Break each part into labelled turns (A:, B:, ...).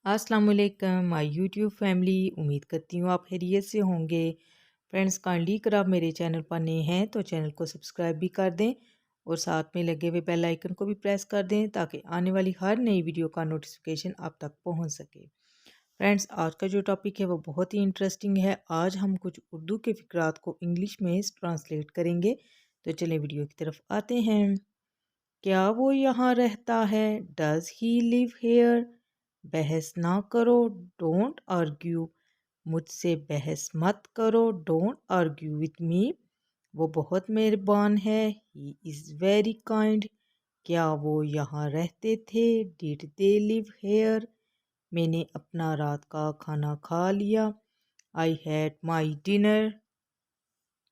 A: अस्सलाम वालेकुम my YouTube family. उम्मीद करती हूँ आप खैरियत से होंगे। फ्रेंड्स, काइंडली अगर आप मेरे चैनल पर नए हैं तो चैनल को सब्सक्राइब भी कर दें और साथ में लगे हुए बेल आइकन को भी प्रेस कर दें ताकि आने वाली हर नई वीडियो का नोटिफिकेशन आप तक पहुंच सके। फ्रेंड्स, आज का जो टॉपिक है वो बहुत ही इंटरेस्टिंग है। आज हम कुछ उर्दू के फ़िक्रात को इंग्लिश में ट्रांसलेट करेंगे। तो चलें वीडियो की तरफ आते हैं। क्या वो यहाँ रहता है? Does he live here? बहस ना करो, डोंट आर्ग्यू। मुझसे बहस मत करो, डोंट आर्ग्यू विथ मी। वो बहुत मेहरबान है, ही इज़ वेरी काइंड। क्या वो यहाँ रहते थे? Did they live here? मैंने अपना रात का खाना खा लिया। I had my dinner.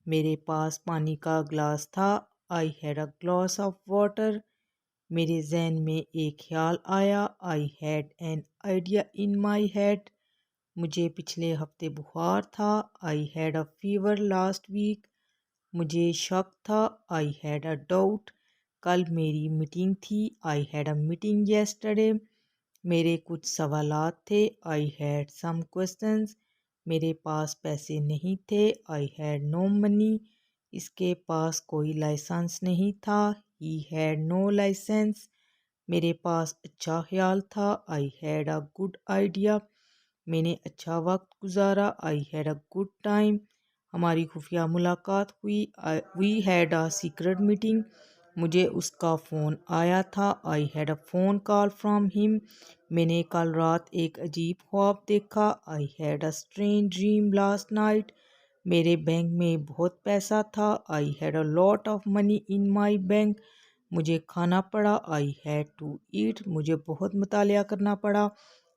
A: मेरे पास पानी का ग्लास था। I had a glass of water. मेरे जहन में एक ख्याल आया। I had an idea in my head. मुझे पिछले हफ्ते बुखार था। I had a fever last week. मुझे शक था। I had a doubt. कल मेरी मीटिंग थी। I had a meeting yesterday. मेरे कुछ सवालात थे। I had some questions. मेरे पास पैसे नहीं थे। I had no money. इसके पास कोई लाइसेंस नहीं था। He had no licence. मेरे पास अच्छा ख्याल था। I had a good idea. मैंने अच्छा वक्त गुजारा। I had a good time. हमारी खुफिया मुलाकात हुई। We had a secret meeting. मुझे उसका फ़ोन आया था। I had a phone call from him. मैंने कल रात एक अजीब ख्वाब देखा। I had a strange dream last night. मेरे बैंक में बहुत पैसा था। I had a lot of money in my bank. मुझे खाना पड़ा। I had to eat. मुझे बहुत मुतालिया करना पड़ा।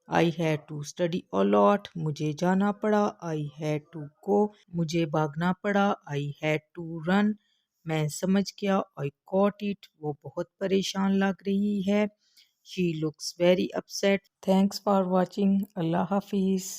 A: I had to study a lot. मुझे जाना पड़ा। I had to go. मुझे भागना पड़ा। I had to run. मैं समझ गया। I caught it. वो बहुत परेशान लग रही है। She looks very upset. Thanks for watching. अल्लाह हाफिज़।